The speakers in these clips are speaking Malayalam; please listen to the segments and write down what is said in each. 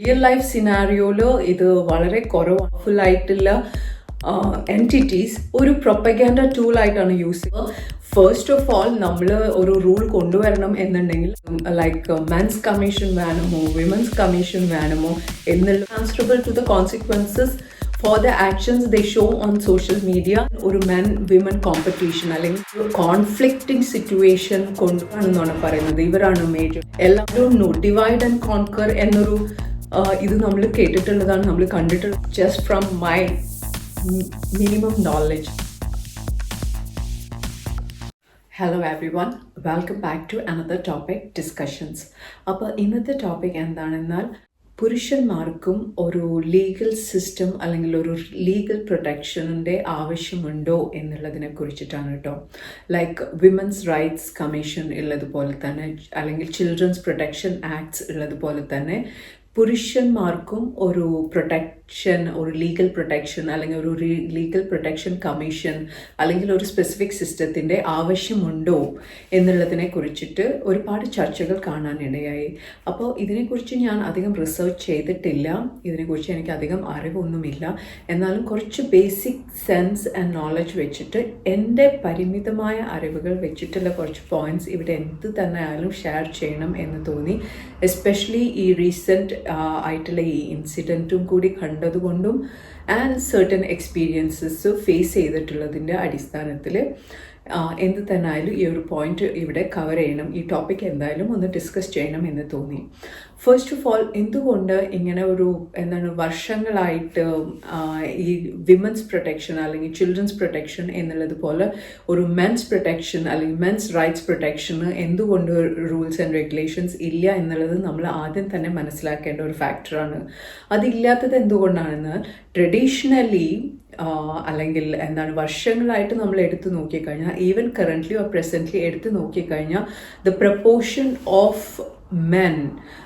റിയൽ ലൈഫ് സിനാരിയോയില് ഇത് വളരെ കുറവായിട്ടുള്ള എൻറ്റിറ്റീസ് ഒരു പ്രൊപ്പഗാൻഡ ടൂൾ ആയിട്ടാണ് യൂസ് ചെയ്യുന്നത്. ഫസ്റ്റ് ഓഫ് ഓൾ നമ്മൾ ഒരു റൂൾ കൊണ്ടുവരണം എന്നുണ്ടെങ്കിൽ ലൈക്ക് മെൻസ് കമ്മീഷൻ വേണമോ വിമൻസ് കമ്മീഷൻ വേണമോ എന്നുള്ള answerable to the consequences for the actions they show on social media. ഒരു മെൻ വിമൻ കോമ്പറ്റീഷൻ അല്ലെങ്കിൽ കോൺഫ്ലിക്റ്റിംഗ് സിറ്റുവേഷൻ കൊണ്ടുവരണമെന്നാണ് പറയുന്നത്. ഇവരാണ് മേജർ. എല്ലാവരും ഡിവൈഡ് ആൻഡ് കോൺകർ എന്നൊരു ഇത് നമ്മൾ കേട്ടിട്ടുള്ളതാണ്, നമ്മൾ കണ്ടിട്ടുള്ളത്. Just from my minimum knowledge. Hello everyone, welcome back to another topic discussions. അപ്പോൾ ഇന്നത്തെ ടോപ്പിക് എന്താണെന്നാൽ പുരുഷന്മാർക്കും ഒരു ലീഗൽ സിസ്റ്റം അല്ലെങ്കിൽ ഒരു ലീഗൽ പ്രൊട്ടക്ഷനിൻ്റെ ആവശ്യമുണ്ടോ എന്നുള്ളതിനെ കുറിച്ചിട്ടാണ് കേട്ടോ. ലൈക്ക് വിമൻസ് റൈറ്റ്സ് കമ്മീഷൻ ഉള്ളതുപോലെ തന്നെ അല്ലെങ്കിൽ ചിൽഡ്രൻസ് പ്രൊട്ടക്ഷൻ ആക്ട്സ് ഉള്ളതുപോലെ തന്നെ പുരുഷന്മാർക്കും ഒരു പ്രൊട്ടക്ഷൻ, ഒരു ലീഗൽ പ്രൊട്ടക്ഷൻ അല്ലെങ്കിൽ ഒരു ലീഗൽ പ്രൊട്ടക്ഷൻ കമ്മീഷൻ അല്ലെങ്കിൽ ഒരു സ്പെസിഫിക് സിസ്റ്റത്തിൻ്റെ ആവശ്യമുണ്ടോ എന്നുള്ളതിനെ കുറിച്ചിട്ട് ഒരുപാട് ചർച്ചകൾ കാണാനിടയായി. അപ്പോൾ ഇതിനെക്കുറിച്ച് ഞാൻ അധികം റിസർച്ച് ചെയ്തിട്ടില്ല, ഇതിനെക്കുറിച്ച് എനിക്ക് അധികം അറിവൊന്നുമില്ല. എന്നാലും കുറച്ച് ബേസിക് സെൻസ് ആൻഡ് നോളജ് വെച്ചിട്ട് എൻ്റെ പരിമിതമായ അറിവുകൾ വെച്ചിട്ടുള്ള കുറച്ച് പോയിന്റ്സ് ഇവിടെ എന്ത് തന്നെ ആയാലും ഷെയർ ചെയ്യണം എന്ന് തോന്നി. എസ്പെഷ്യലി ഈ റീസെൻറ്റ് ആയിട്ടുള്ള ഈ ഇൻസിഡൻറ്റും കൂടി കണ്ടതുകൊണ്ടും ആൻഡ് സർട്ടൻ എക്സ്പീരിയൻസസ് ഫേസ് ചെയ്തിട്ടുള്ളതിൻ്റെ അടിസ്ഥാനത്തിൽ എന്ത് തന്നെ ആയാലും ഈ ഒരു പോയിന്റ് ഇവിടെ കവർ ചെയ്യണം, ഈ ടോപ്പിക് എന്തായാലും ഒന്ന് ഡിസ്കസ് ചെയ്യണം എന്ന് തോന്നി. ഫസ്റ്റ് ഓഫ് ഓൾ, എന്തുകൊണ്ട് ഇങ്ങനെ ഒരു വർഷങ്ങളായിട്ട് ഈ വിമൻസ് പ്രൊട്ടക്ഷൻ അല്ലെങ്കിൽ ചിൽഡ്രൻസ് പ്രൊട്ടക്ഷൻ എന്നുള്ളതുപോലെ ഒരു മെൻസ് പ്രൊട്ടക്ഷൻ അല്ലെങ്കിൽ മെൻസ് റൈറ്റ്സ് പ്രൊട്ടക്ഷന് എന്തുകൊണ്ട് റൂൾസ് ആൻഡ് റെഗുലേഷൻസ് ഇല്ല എന്നുള്ളത് നമ്മൾ ആദ്യം തന്നെ മനസ്സിലാക്കേണ്ട ഒരു ഫാക്ടറാണ്. അതില്ലാത്തത് എന്തുകൊണ്ടാണെന്ന് ട്രഡീഷണലി അല്ലെങ്കിൽ വർഷങ്ങളായിട്ട് നമ്മൾ എടുത്തു നോക്കിക്കഴിഞ്ഞാൽ, ഈവൻ കറൻ്റ്ലി ഓർ പ്രസൻ്റ്ലി എടുത്തു നോക്കിക്കഴിഞ്ഞാൽ ദ പ്രപ്പോർഷൻ ഓഫ് മെൻ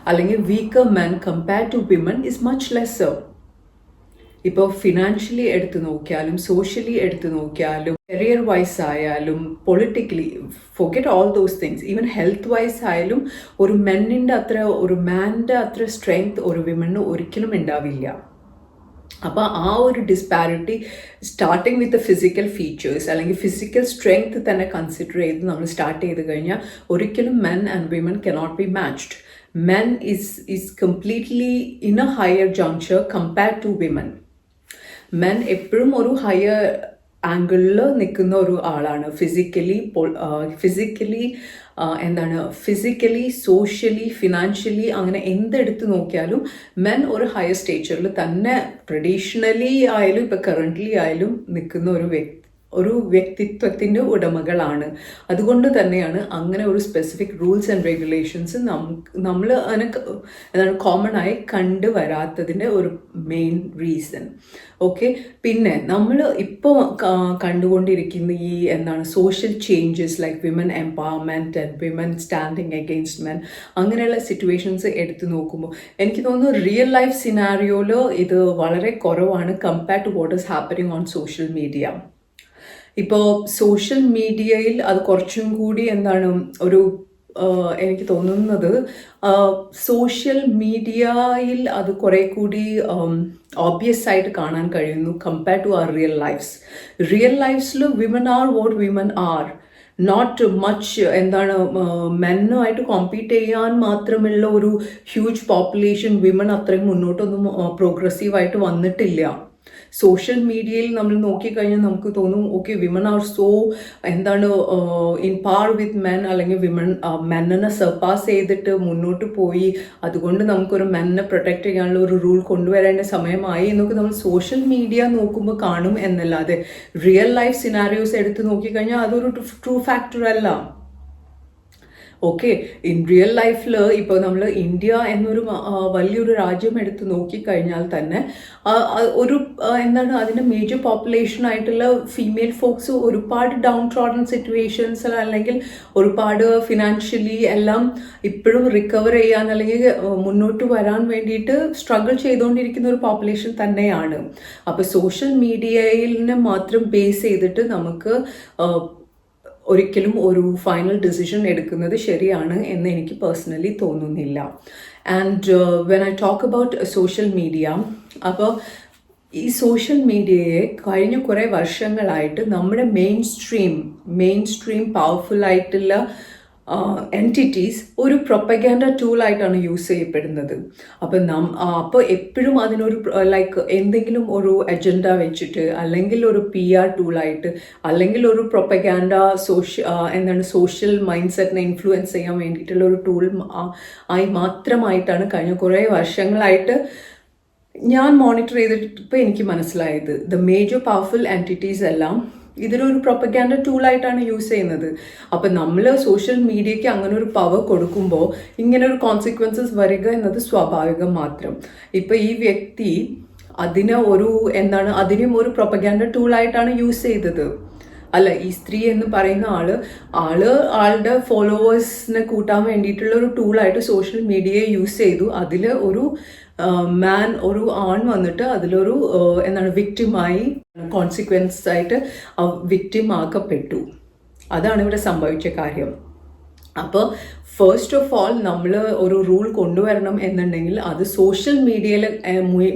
അല്ലെങ്കിൽ weaker men compare to women is much lesser. ഇപ്പോൾ ഫിനാൻഷ്യലി എടുത്തു നോക്കിയാലും സോഷ്യലി എടുത്തു നോക്കിയാലും കരിയർ വൈസ് ആയാലും politically, forget all those things, even health wise ആയാലും ഒരു മാൻ്റെ അത്ര സ്ട്രെങ്ത് ഒരു വിമന് ഒരിക്കലും ഉണ്ടാവില്ല. അപ്പോൾ ആ ഒരു disparity starting with physical features അല്ലെങ്കിൽ ഫിസിക്കൽ സ്ട്രെങ്ത് തന്നെ കൺസിഡർ ചെയ്ത് നമ്മൾ സ്റ്റാർട്ട് ചെയ്ത് കഴിഞ്ഞാൽ ഒരിക്കലും men and women cannot be matched. Men is completely in a higher junction compare to women. Men എപ്പോഴും ഒരു ഹയർ ആംഗിളിൽ നിൽക്കുന്ന ഒരു ആളാണ്. ഫിസിക്കലി സോഷ്യലി ഫിനാൻഷ്യലി അങ്ങനെ എന്തെടുത്ത് നോക്കിയാലും മെൻ ഒരു ഹയർ സ്റ്റേച്ചറിൽ തന്നെ ട്രഡീഷണലി ആയാലും ഇപ്പോൾ കറൻ്റ്ലി ആയാലും നിൽക്കുന്ന ഒരു വ്യക്തിത്വത്തിൻ്റെ ഉടമകളാണ്. അതുകൊണ്ട് തന്നെയാണ് അങ്ങനെ ഒരു സ്പെസിഫിക് റൂൾസ് ആൻഡ് റെഗുലേഷൻസ് നമ്മൾ കോമൺ ആയി കണ്ടുവരാത്തതിൻ്റെ ഒരു മെയിൻ റീസൺ. ഓക്കെ, പിന്നെ നമ്മൾ ഇപ്പോൾ കണ്ടുകൊണ്ടിരിക്കുന്ന ഈ social changes like women empowerment and women standing against men, അങ്ങനെയുള്ള സിറ്റുവേഷൻസ് എടുത്തു നോക്കുമ്പോൾ എനിക്ക് തോന്നുന്നു റിയൽ ലൈഫ് സിനാരിയോയിൽ ഇത് വളരെ കുറവാണ് compare to what is happening on social media. ഇപ്പോൾ സോഷ്യൽ മീഡിയയിൽ അത് കുറച്ചും കൂടി എനിക്ക് തോന്നുന്നത് സോഷ്യൽ മീഡിയയിൽ അത് കുറേ കൂടി ഓബ്വിയസ് ആയിട്ട് കാണാൻ കഴിയുന്നു കമ്പയർ ടു അവർ റിയൽ ലൈഫ്സിൽ women are what women are, not much മെന്നുമായിട്ട് കോമ്പീറ്റ് ചെയ്യാൻ മാത്രമുള്ള ഒരു ഹ്യൂജ് പോപ്പുലേഷൻ വിമൻ അത്രയും മുന്നോട്ടൊന്നും പ്രോഗ്രസീവായിട്ട് വന്നിട്ടില്ല. സോഷ്യൽ മീഡിയയിൽ നമ്മൾ നോക്കിക്കഴിഞ്ഞാൽ നമുക്ക് തോന്നും okay women are so in par with men, അല്ലെങ്കിൽ മെന്നിനെ സർപ്പാസ് ചെയ്തിട്ട് മുന്നോട്ട് പോയി, അതുകൊണ്ട് നമുക്കൊരു മെന്നിനെ പ്രൊട്ടക്റ്റ് ചെയ്യാനുള്ള ഒരു റൂൾ കൊണ്ടുവരേണ്ട സമയമായി എന്നൊക്കെ നമ്മൾ സോഷ്യൽ മീഡിയ നോക്കുമ്പോൾ കാണും എന്നല്ലാതെ റിയൽ ലൈഫ് സിനാരിയോസ് എടുത്ത് നോക്കിക്കഴിഞ്ഞാൽ അതൊരു ട്രൂ ഫാക്ടർ അല്ല. ഓക്കെ, ഇൻ റിയൽ ലൈഫിൽ ഇപ്പോൾ നമ്മൾ ഇന്ത്യ എന്നൊരു വലിയൊരു രാജ്യം എടുത്ത് നോക്കിക്കഴിഞ്ഞാൽ തന്നെ അതിൻ്റെ മേജർ പോപ്പുലേഷൻ ആയിട്ടുള്ള ഫീമെയിൽ ഫോക്സ് ഒരുപാട് ഡൗൺ ട്രോഡൻ സിറ്റുവേഷൻസ് അല്ലെങ്കിൽ ഒരുപാട് ഫിനാൻഷ്യലി എല്ലാം ഇപ്പോഴും റിക്കവർ ചെയ്യാൻ അല്ലെങ്കിൽ മുന്നോട്ട് വരാൻ വേണ്ടിയിട്ട് സ്ട്രഗിൾ ചെയ്തുകൊണ്ടിരിക്കുന്ന ഒരു പോപ്പുലേഷൻ തന്നെയാണ്. അപ്പോൾ സോഷ്യൽ മീഡിയയിനെ മാത്രം ബേസ് ചെയ്തിട്ട് നമുക്ക് ഒരിക്കലും ഒരു ഫൈനൽ ഡിസിഷൻ എടുക്കുന്നത് ശരിയാണ് എന്ന് എനിക്ക് പേഴ്സണലി തോന്നുന്നില്ല. And when I talk about social media, അപ്പോൾ ഈ സോഷ്യൽ മീഡിയയെ കഴിഞ്ഞ കുറേ വർഷങ്ങളായിട്ട് നമ്മുടെ മെയിൻ സ്ട്രീം പവർഫുൾ ആയിട്ടുള്ള എൻറ്റിറ്റീസ് ഒരു പ്രൊപ്പഗാൻഡ ടൂളായിട്ടാണ് യൂസ് ചെയ്യപ്പെടുന്നത്. അപ്പോൾ എപ്പോഴും അതിനൊരു ലൈക്ക് എന്തെങ്കിലും ഒരു അജണ്ട വെച്ചിട്ട്, അല്ലെങ്കിൽ ഒരു PR ടൂളായിട്ട്, അല്ലെങ്കിൽ ഒരു പ്രൊപ്പഗാൻഡ സോഷ്യൽ മൈൻഡ് സെറ്റിനെ ഇൻഫ്ലുവൻസ് ചെയ്യാൻ വേണ്ടിയിട്ടുള്ള ഒരു ടൂൾ ആയി മാത്രമായിട്ടാണ് കഴിഞ്ഞ കുറേ വർഷങ്ങളായിട്ട് ഞാൻ മോണിറ്റർ ചെയ്തിട്ട് എനിക്ക് മനസ്സിലായത്. ദ മേജർ പവർഫുൾ എൻറ്റിറ്റീസ് എല്ലാം ഇതിനൊരു പ്രൊപ്പഗാൻഡ ടൂളായിട്ടാണ് യൂസ് ചെയ്യുന്നത്. അപ്പം നമ്മൾ സോഷ്യൽ മീഡിയയ്ക്ക് അങ്ങനെ ഒരു പവർ കൊടുക്കുമ്പോൾ ഇങ്ങനെ ഒരു കോൺസിക്വൻസസ് വരിക എന്നത് സ്വാഭാവികം മാത്രം. ഇപ്പം ഈ വ്യക്തി അതിനും ഒരു പ്രൊപ്പഗാൻഡ ടൂളായിട്ടാണ് യൂസ് ചെയ്തത്. അല്ല, ഈ സ്ത്രീ എന്ന് പറയുന്ന ആളുടെ ഫോളോവേഴ്സിനെ കൂട്ടാൻ വേണ്ടിയിട്ടുള്ള ഒരു ടൂളായിട്ട് സോഷ്യൽ മീഡിയയെ യൂസ് ചെയ്തു. അതിൽ ഒരു ഒരു ആൺ വന്നിട്ട് അതിലൊരു വിക്ടിമായി, കോൺസിക്വൻസ് ആയിട്ട് വിക്ടിം ആക്കപ്പെട്ടു. അതാണ് ഇവിടെ സംഭവിച്ച കാര്യം. അപ്പോൾ ഫസ്റ്റ് ഓഫ് ഓൾ നമ്മൾ ഒരു റൂൾ കൊണ്ടുവരണം എന്നുണ്ടെങ്കിൽ അത് സോഷ്യൽ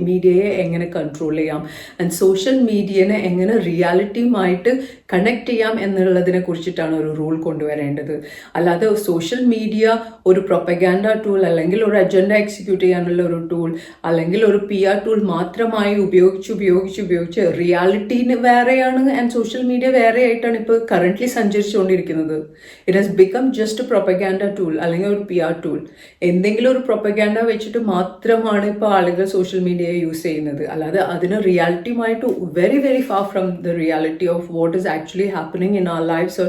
മീഡിയയെ എങ്ങനെ കൺട്രോൾ ചെയ്യാം, ആൻഡ് സോഷ്യൽ മീഡിയനെ എങ്ങനെ റിയാലിറ്റിയുമായിട്ട് കണക്ട് ചെയ്യാം എന്നുള്ളതിനെ കുറിച്ചിട്ടാണ് ഒരു റൂൾ കൊണ്ടുവരേണ്ടത്. അല്ലാതെ സോഷ്യൽ മീഡിയ ഒരു പ്രൊപ്പഗാൻഡ ടൂൾ, അല്ലെങ്കിൽ ഒരു അജണ്ട എക്സിക്യൂട്ട് ചെയ്യാനുള്ള ഒരു ടൂൾ, അല്ലെങ്കിൽ ഒരു PR ടൂൾ മാത്രമായി ഉപയോഗിച്ച് റിയാലിറ്റീന് വേറെയാണ് ആൻഡ് സോഷ്യൽ മീഡിയ വേറെ ആയിട്ടാണ് ഇപ്പോൾ കറൻ്റ്ലി സഞ്ചരിച്ചുകൊണ്ടിരിക്കുന്നത്. It has become just propaganda tool അല്ലെങ്കിൽ ഒരു PR ടൂൾ. എന്തെങ്കിലും ഒരു പ്രൊപ്പഗാൻഡ വെച്ചിട്ട് മാത്രമാണ് ഇപ്പോൾ ആളുകൾ സോഷ്യൽ മീഡിയയെ യൂസ് ചെയ്യുന്നത്. അല്ലാതെ അതിന് റിയാലിറ്റിയുമായിട്ട് very very far from the reality of what is actually happening in our lives, or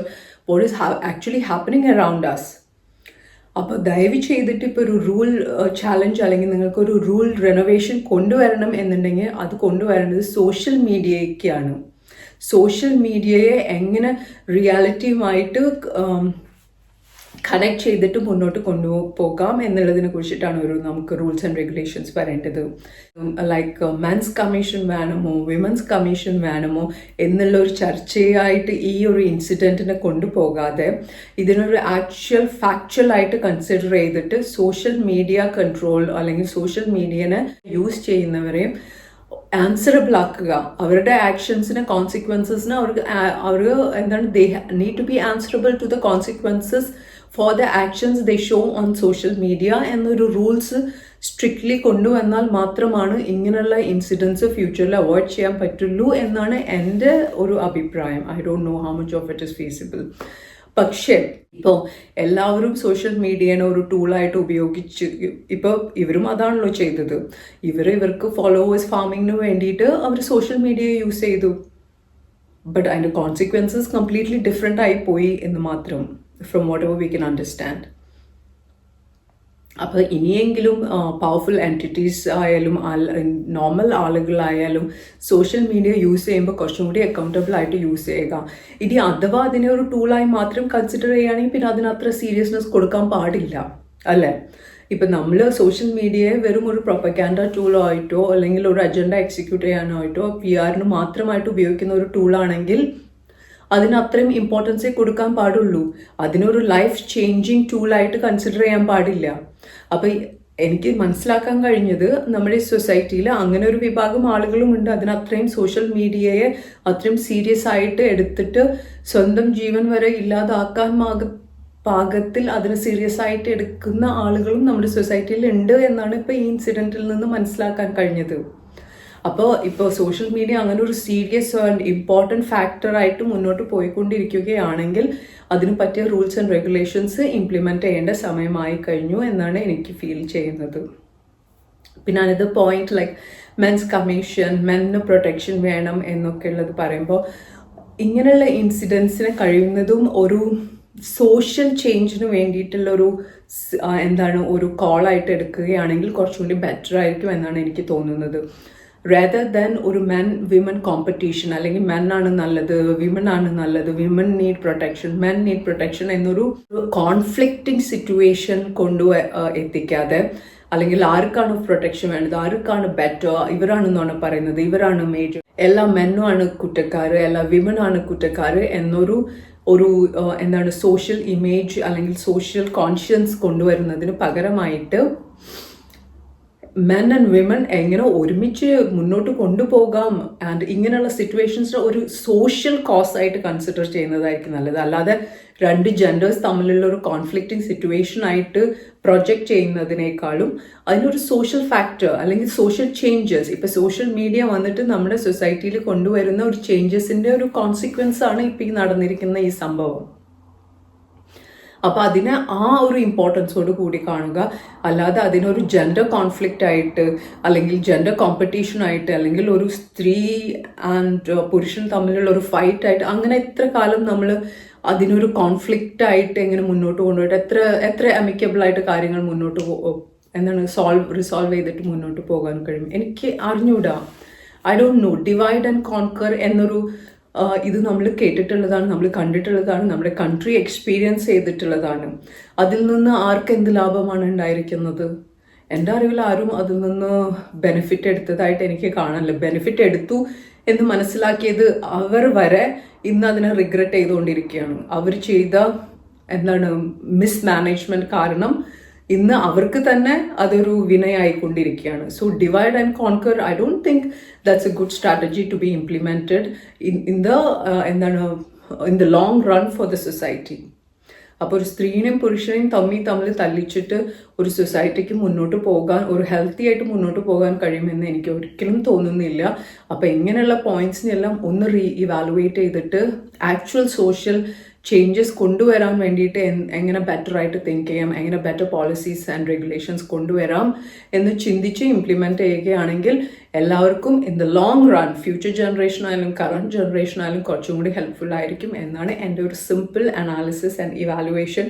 what is actually happening around us. അപ്പോൾ ദയവ് ചെയ്തിട്ട് ഇപ്പോൾ ഒരു റൂൾ ചാലഞ്ച് അല്ലെങ്കിൽ നിങ്ങൾക്കൊരു റൂൾ റെനോവേഷൻ കൊണ്ടുവരണം എന്നുണ്ടെങ്കിൽ അത് കൊണ്ടുവരേണ്ടത് സോഷ്യൽ മീഡിയയ്ക്കാണ്. സോഷ്യൽ മീഡിയയെ എങ്ങനെ റിയാലിറ്റിയുമായിട്ട് കണക്ട് ചെയ്തിട്ട് മുന്നോട്ട് കൊണ്ടുപോകാം എന്നുള്ളതിനെ കുറിച്ചിട്ടാണ് നമുക്ക് റൂൾസ് ആൻഡ് റെഗുലേഷൻസ് വരേണ്ടത്. ലൈക്ക് മെൻസ് കമ്മീഷൻ വേണമോ വിമൻസ് കമ്മീഷൻ വേണമോ എന്നുള്ള ഒരു ചർച്ചയായിട്ട് ഈ ഒരു ഇൻസിഡൻറ്റിനെ കൊണ്ടുപോകാതെ ഇതിനൊരു ഫാക്ച്വൽ ആയിട്ട് കൺസിഡർ ചെയ്തിട്ട് സോഷ്യൽ മീഡിയ കൺട്രോൾ അല്ലെങ്കിൽ സോഷ്യൽ മീഡിയനെ യൂസ് ചെയ്യുന്നവരെയും ആൻസറബിൾ ആക്കുക. അവരുടെ ആക്ഷൻസിന് കോൺസിക്വൻസസിന് they need to be answerable to the consequences for the actions they show on social media എന്നൊരു റൂൾസ് സ്ട്രിക്ട്ലി കൊണ്ടുവന്നാൽ മാത്രമാണ് ഇങ്ങനെയുള്ള ഇൻസിഡൻസ് ഫ്യൂച്ചറിൽ അവോയ്ഡ് ചെയ്യാൻ പറ്റുള്ളൂ എന്നാണ് എൻ്റെ ഒരു അഭിപ്രായം. I don't know how much of it is feasible. പക്ഷേ ഇപ്പോൾ എല്ലാവരും സോഷ്യൽ മീഡിയനെ ഒരു ടൂളായിട്ട് ഉപയോഗിച്ച് ഇപ്പോൾ ഇവരും അതാണല്ലോ ചെയ്തത്. ഇവർക്ക് ഫോളോവേഴ്സ് ഫാമിങ്ങിന് വേണ്ടിയിട്ട് അവർ സോഷ്യൽ മീഡിയ യൂസ് ചെയ്തു. ബട്ട് അതിൻ്റെ കോൺസിക്വൻസസ് കംപ്ലീറ്റ്ലി ഡിഫറെൻ്റ് ആയി പോയി എന്ന് മാത്രം, from what ever we can understand. അപ്പോൾ ഇനിയെങ്കിലും പവർഫുൾ എൻറ്റിറ്റീസ് ആയാലും നോർമൽ ആളുകളായാലും സോഷ്യൽ മീഡിയ യൂസ് ചെയ്യുമ്പോൾ കുറച്ചും കൂടി അക്കൗണ്ടബിൾ ആയിട്ട് യൂസ് ചെയ്യുക. ഇനി അഥവാ അതിനെ ഒരു ടൂളായി മാത്രം കൺസിഡർ ചെയ്യുകയാണെങ്കിൽ പിന്നെ അതിനത്ര സീരിയസ്നെസ് കൊടുക്കാൻ പാടില്ല, അല്ലേ? ഇപ്പം നമ്മൾ സോഷ്യൽ മീഡിയയെ വെറും ഒരു പ്രൊപ്പഗാൻഡ ടൂളോ ആയിട്ടോ അല്ലെങ്കിൽ ഒരു അജണ്ട എക്സിക്യൂട്ട് ചെയ്യാനായിട്ടോ PR മാത്രമായിട്ട് ഉപയോഗിക്കുന്ന ഒരു ടൂളാണെങ്കിൽ അതിന് അത്രയും ഇമ്പോർട്ടൻസേ കൊടുക്കാൻ പാടുള്ളൂ. അതിനൊരു ലൈഫ് ചേഞ്ചിങ് ടൂളായിട്ട് കൺസിഡർ ചെയ്യാൻ പാടില്ല. അപ്പം എനിക്ക് മനസ്സിലാക്കാൻ കഴിഞ്ഞത് നമ്മുടെ സൊസൈറ്റിയിൽ അങ്ങനെ ഒരു വിഭാഗം ആളുകളുമുണ്ട് അതിനത്രയും സോഷ്യൽ മീഡിയയെ അത്രയും സീരിയസ് ആയിട്ട് എടുത്തിട്ട് സ്വന്തം ജീവൻ വരെ ഇല്ലാതാക്കാൻ പാകത്തിൽ അതിന് സീരിയസ് ആയിട്ട് എടുക്കുന്ന ആളുകളും നമ്മുടെ സൊസൈറ്റിയിൽ ഉണ്ട് എന്നാണ് ഇപ്പോൾ ഈ ഇൻസിഡൻറ്റിൽ നിന്ന് മനസ്സിലാക്കാൻ കഴിഞ്ഞത്. ഇപ്പോൾ സോഷ്യൽ മീഡിയ അങ്ങനെ ഒരു സീരിയസ് ആൻഡ് ഇമ്പോർട്ടൻറ്റ് ഫാക്ടറായിട്ട് മുന്നോട്ട് പോയിക്കൊണ്ടിരിക്കുകയാണെങ്കിൽ അതിന് പറ്റിയ റൂൾസ് ആൻഡ് റെഗുലേഷൻസ് ഇംപ്ലിമെൻറ്റ് ചെയ്യേണ്ട സമയമായി കഴിഞ്ഞു എന്നാണ് എനിക്ക് ഫീൽ ചെയ്യുന്നത്. പിന്നെ another point like men's commission, മെന്നിന് പ്രൊട്ടക്ഷൻ വേണം എന്നൊക്കെ ഉള്ളത് പറയുമ്പോൾ ഇങ്ങനെയുള്ള ഇൻസിഡൻസിനെ കഴിയുന്നതും ഒരു സോഷ്യൽ ചേഞ്ചിന് വേണ്ടിയിട്ടുള്ളൊരു ഒരു കോളായിട്ട് എടുക്കുകയാണെങ്കിൽ കുറച്ചുകൂടി ബെറ്റർ ആയിരിക്കും എന്നാണ് എനിക്ക് തോന്നുന്നത്. rather than ഒരു വിമൻ കോമ്പറ്റീഷൻ അല്ലെങ്കിൽ മെൻ ആണ് നല്ലത് വിമൻ ആണ് നല്ലത്, women need protection men need protection എന്നൊരു കോൺഫ്ലിക്റ്റിംഗ് സിറ്റുവേഷൻ എത്തിക്കാതെ, അല്ലെങ്കിൽ ആർക്കാണ് പ്രൊട്ടക്ഷൻ വേണ്ടത്, ആർക്കാണ് ബെറ്റർ, ഇവരാണെന്നാണ് പറയുന്നത്, ഇവരാണ് മേജർ, എല്ലാ മെന്നും ആണ് കുറ്റക്കാർ, എല്ലാ വിമൻ ആണ് കുറ്റക്കാർ എന്നൊരു സോഷ്യൽ ഇമേജ് അല്ലെങ്കിൽ സോഷ്യൽ കോൺഷ്യൻസ് കൊണ്ടുവരുന്നതിന് പകരമായിട്ട് മെൻ ആൻഡ് വിമൻ എങ്ങനെ ഒരുമിച്ച് മുന്നോട്ട് കൊണ്ടുപോകാം ആൻഡ് ഇങ്ങനെയുള്ള സിറ്റുവേഷൻസ് ഒരു സോഷ്യൽ കോസ് ആയിട്ട് കൺസിഡർ ചെയ്യുന്നതായിരിക്കും നല്ലത്. അല്ലാതെ രണ്ട് ജെൻഡേഴ്സ് തമ്മിലുള്ള ഒരു കോൺഫ്ലിക്റ്റിംഗ് സിറ്റുവേഷൻ ആയിട്ട് പ്രൊജക്റ്റ് ചെയ്യുന്നതിനേക്കാളും അതിനൊരു സോഷ്യൽ ഫാക്ടർ അല്ലെങ്കിൽ സോഷ്യൽ ചേഞ്ചസ്, ഇപ്പം സോഷ്യൽ മീഡിയ വന്നിട്ട് നമ്മുടെ സൊസൈറ്റിയിൽ കൊണ്ടുവരുന്ന ഒരു ചേഞ്ചസിൻ്റെ ഒരു കോൺസിക്വൻസ് ആണ് ഇപ്പം ഈ നടന്നിരിക്കുന്ന ഈ സംഭവം. അപ്പോൾ അതിനെ ആ ഒരു ഇമ്പോർട്ടൻസോട് കൂടി കാണുക, അല്ലാതെ അതിനൊരു ജെൻഡർ കോൺഫ്ലിക്റ്റ് ആയിട്ട് അല്ലെങ്കിൽ ജെൻഡർ കോമ്പറ്റീഷൻ ആയിട്ട് അല്ലെങ്കിൽ ഒരു സ്ത്രീ ആൻഡ് പുരുഷൻ തമ്മിലുള്ള ഒരു ഫൈറ്റ് ആയിട്ട് അങ്ങനെ എത്ര കാലം നമ്മൾ അതിനൊരു കോൺഫ്ലിക്റ്റ് ആയിട്ട് എങ്ങനെ മുന്നോട്ട് കൊണ്ടുപോയിട്ട് എത്ര അമിക്കബിൾ ആയിട്ട് കാര്യങ്ങൾ മുന്നോട്ട് റിസോൾവ് ചെയ്തിട്ട് മുന്നോട്ട് പോകാൻ കഴിയും. എനിക്ക് അറിഞ്ഞൂടാ, I don't know. Divide and conquer എന്നൊരു ഇത് നമ്മൾ കേട്ടിട്ടുള്ളതാണ്, നമ്മൾ കണ്ടിട്ടുള്ളതാണ്, നമ്മുടെ കൺട്രി എക്സ്പീരിയൻസ് ചെയ്തിട്ടുള്ളതാണ്. അതിൽ നിന്ന് ആർക്ക് എന്ത് ലാഭമാണ് ഉണ്ടായിരിക്കുന്നത്? എൻ്റെ അറിവിൽ ആരും അതിൽ നിന്ന് ബെനിഫിറ്റ് എടുത്തതായിട്ട് എനിക്ക് കാണാനില്ല. ബെനിഫിറ്റ് എടുത്തു എന്ന് മനസ്സിലാക്കിയത് അവർ വരെ ഇന്ന് അതിനെ റിഗ്രറ്റ് ചെയ്തുകൊണ്ടിരിക്കുകയാണ്. അവർ ചെയ്ത മിസ്മാനേജ്മെന്റ് കാരണം ഇന്ന് അവർക്ക് തന്നെ അതൊരു വിനയായിക്കൊണ്ടിരിക്കുകയാണ്. So divide and conquer, I don't think that's a good strategy to be implemented in the long run for the society. അപ്പോൾ ഒരു സ്ത്രീനെയും പുരുഷനെയും തമ്മിൽ തല്ലിച്ചിട്ട് ഒരു സൊസൈറ്റിക്ക് മുന്നോട്ട് പോകാൻ, ഒരു ഹെൽത്തി ആയിട്ട് മുന്നോട്ട് പോകാൻ കഴിയുമെന്ന് എനിക്ക് ഒരിക്കലും തോന്നുന്നില്ല. അപ്പോൾ ഇങ്ങനെയുള്ള പോയിന്റ്സിനെല്ലാം ഒന്ന് ഇവാലുവേറ്റ് ചെയ്തിട്ട് ആക്ച്വൽ സോഷ്യൽ ചേഞ്ചസ് കൊണ്ടുവരാൻ വേണ്ടിയിട്ട് എങ്ങനെ ബെറ്റർ ആയിട്ട് തിങ്ക് ചെയ്യാം, എങ്ങനെ ബെറ്റർ പോളിസീസ് ആൻഡ് റെഗുലേഷൻസ് കൊണ്ടുവരാം എന്ന് ചിന്തിച്ച് ഇംപ്ലിമെൻറ്റ് ചെയ്യുകയാണെങ്കിൽ എല്ലാവർക്കും in the long run future generation ആയാലും കറണ്ട് ജനറേഷൻ ആയാലും കുറച്ചും കൂടി ഹെൽപ്ഫുൾ ആയിരിക്കും എന്നാണ് എൻ്റെ ഒരു സിമ്പിൾ അനാലിസിസ് ആൻഡ് ഇവാലുവേഷൻ.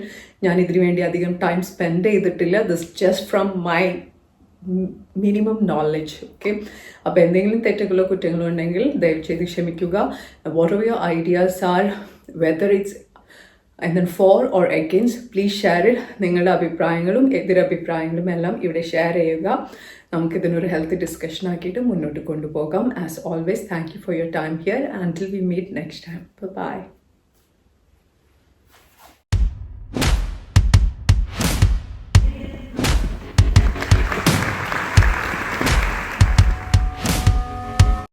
ഞാൻ ഇതിനു വേണ്ടി അധികം ടൈം സ്പെൻഡ് ചെയ്തിട്ടില്ല. This just from my minimum knowledge. Okay, അപ്പോൾ എന്തെങ്കിലും തെറ്റുകളോ കുറ്റങ്ങളോ ഉണ്ടെങ്കിൽ ദയവ് ചെയ്ത് ക്ഷമിക്കുക. What ever your ideas R, whether it's for or against, please share it. നിങ്ങളുടെ അഭിപ്രായങ്ങളും എതിരഭിപ്രായങ്ങളും എല്ലാം ഇവിടെ ഷെയർ ചെയ്യുക. നമുക്കിതിനൊരു ഹെൽത്തി ഡിസ്കഷൻ ആക്കിയിട്ട് മുന്നോട്ട് കൊണ്ടുപോകാം. As always, thank you for your time here. Until we meet next time. Bye bye.